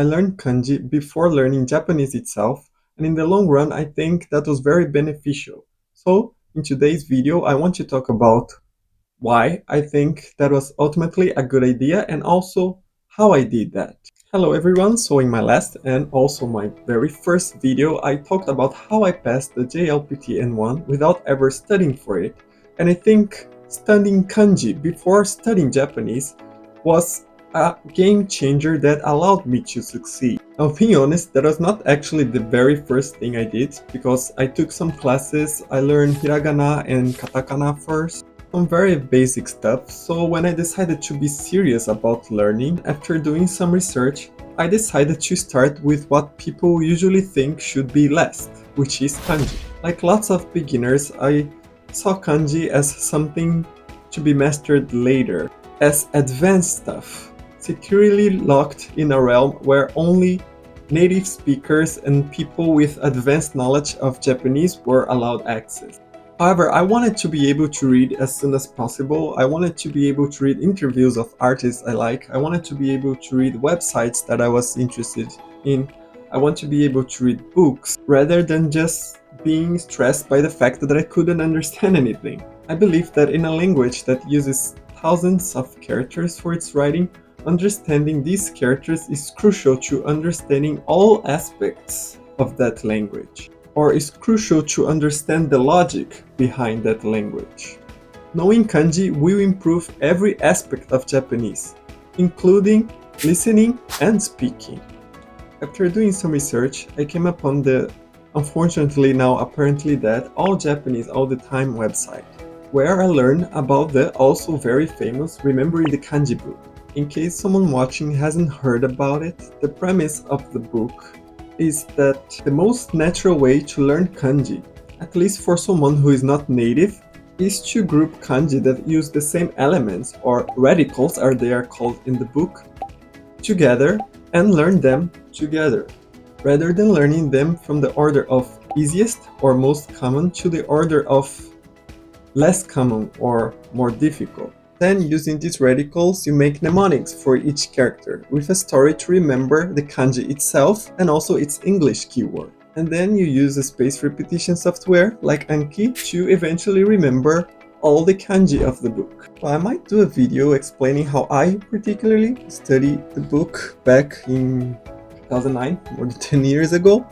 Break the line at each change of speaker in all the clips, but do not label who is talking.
I learned kanji before learning Japanese itself, and in the long run I think that was very beneficial. So, in today's video I want to talk about why I think that was ultimately a good idea and also how I did that. Hello everyone, so in my last and also my very first video I talked about how I passed the JLPT N1 without ever studying for it, and I think studying kanji before studying Japanese was a game changer that allowed me to succeed. Now being honest, that was not actually the very first thing I did, because I took some classes, I learned hiragana and katakana first, some very basic stuff, so when I decided to be serious about learning, after doing some research, I decided to start with what people usually think should be last, which is kanji. Like lots of beginners, I saw kanji as something to be mastered later, as advanced stuff, securely locked in a realm where only native speakers and people with advanced knowledge of Japanese were allowed access. However, I wanted to be able to read as soon as possible. I wanted to be able to read interviews of artists I like. I wanted to be able to read websites that I was interested in. I want to be able to read books rather than just being stressed by the fact that I couldn't understand anything. I believe that in a language that uses thousands of characters for its writing, understanding these characters is crucial to understanding all aspects of that language, or is crucial to understand the logic behind that language. Knowing kanji will improve every aspect of Japanese, including listening and speaking. After doing some research, I came upon the, unfortunately now apparently dead, All Japanese All the Time website, where I learned about the also very famous Remembering the Kanji book. In case someone watching hasn't heard about it, the premise of the book is that the most natural way to learn kanji, at least for someone who is not native, is to group kanji that use the same elements, or radicals as they are called in the book, together and learn them together, rather than learning them from the order of easiest or most common to the order of less common or more difficult. Then, using these radicals, you make mnemonics for each character, with a story to remember the kanji itself and also its English keyword. And then you use a spaced repetition software like Anki to eventually remember all the kanji of the book. Well, I might do a video explaining how I particularly studied the book back in 2009, more than 10 years ago.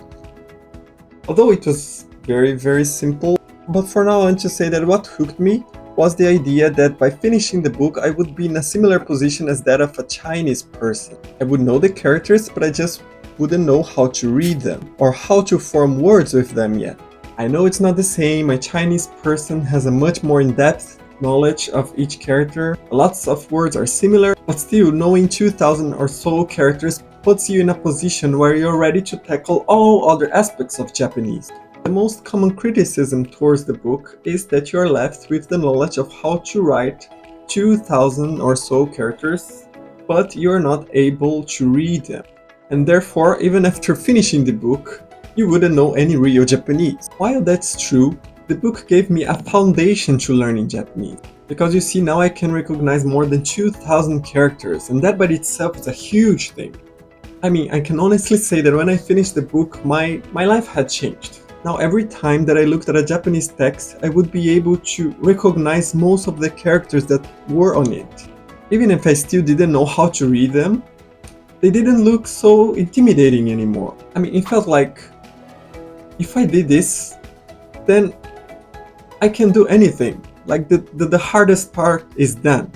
Although it was very simple, but for now I want to say that what hooked me was the idea that by finishing the book I would be in a similar position as that of a Chinese person. I would know the characters, but I just wouldn't know how to read them or how to form words with them yet. I know it's not the same, a Chinese person has a much more in-depth knowledge of each character. Lots of words are similar, but still knowing 2000 or so characters puts you in a position where you're ready to tackle all other aspects of Japanese. The most common criticism towards the book is that you are left with the knowledge of how to write 2000 or so characters, but you are not able to read them. And therefore, even after finishing the book, you wouldn't know any real Japanese. While that's true, the book gave me a foundation to learning Japanese. Because you see, now I can recognize more than 2000 characters, and that by itself is a huge thing. I mean, I can honestly say that when I finished the book, my life had changed. Now every time that I looked at a Japanese text, I would be able to recognize most of the characters that were on it. Even if I still didn't know how to read them, they didn't look so intimidating anymore. I mean, it felt like, if I did this, then I can do anything. Like the hardest part is done.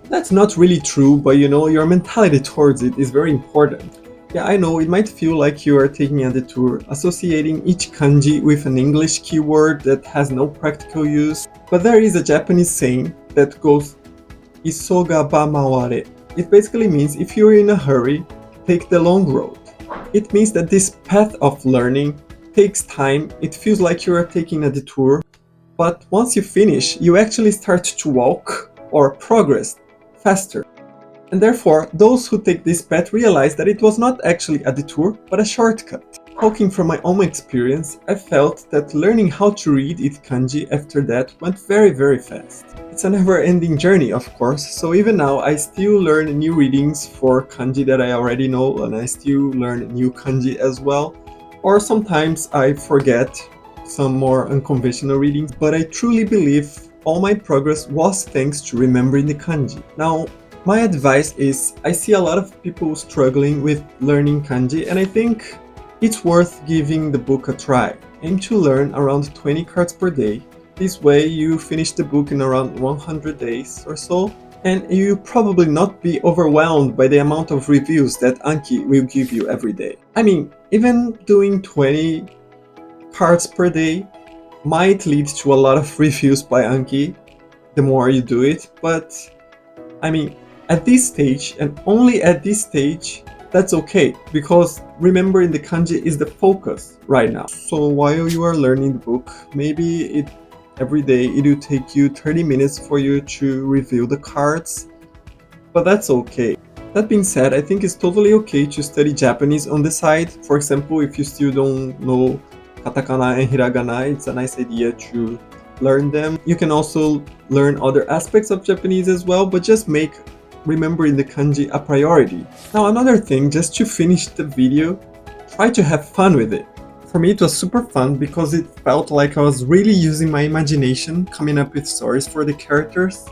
That's not really true, but you know, your mentality towards it is very important. Yeah, I know, it might feel like you are taking a detour, associating each kanji with an English keyword that has no practical use, but there is a Japanese saying that goes, "Isoga ba maware." It basically means if you're in a hurry, take the long road. It means that this path of learning takes time, it feels like you are taking a detour, but once you finish, you actually start to walk or progress faster. And therefore, those who take this path realize that it was not actually a detour, but a shortcut. Talking from my own experience, I felt that learning how to read it kanji after that went very fast. It's a never-ending journey, of course, so even now I still learn new readings for kanji that I already know, and I still learn new kanji as well. Or sometimes I forget some more unconventional readings, but I truly believe all my progress was thanks to remembering the kanji. Now, my advice is I see a lot of people struggling with learning kanji, and I think it's worth giving the book a try. Aim to learn around 20 cards per day. This way you finish the book in around 100 days or so, and you probably not be overwhelmed by the amount of reviews that Anki will give you every day. I mean, even doing 20 cards per day might lead to a lot of reviews by Anki the more you do it, but I mean, at this stage, and only at this stage, that's okay, because remembering the kanji is the focus right now. So while you are learning the book, maybe every day it will take you 30 minutes for you to review the cards, but that's okay. That being said, I think it's totally okay to study Japanese on the side. For example, if you still don't know katakana and hiragana, it's a nice idea to learn them. You can also learn other aspects of Japanese as well, but just make remembering the kanji a priority. Now another thing, just to finish the video, try to have fun with it. For me it was super fun because it felt like I was really using my imagination, coming up with stories for the characters,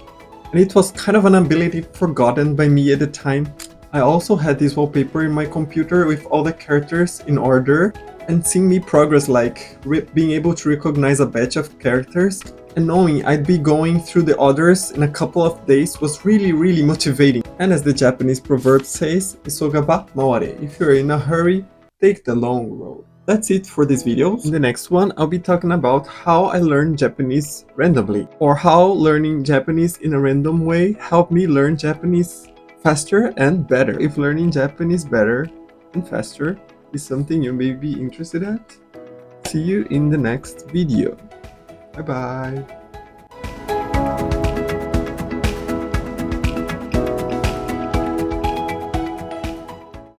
and it was kind of an ability forgotten by me at the time. I also had this wallpaper in my computer with all the characters in order, and seeing me progress, like being able to recognize a batch of characters and knowing I'd be going through the others in a couple of days was really motivating. And as the Japanese proverb says, "Isogaba maare." If you're in a hurry, take the long road. That's it for this video. In the next one, I'll be talking about how I learned Japanese randomly, or how learning Japanese in a random way helped me learn Japanese faster and better. If learning Japanese better and faster is something you may be interested at, see you in the next video. Bye bye.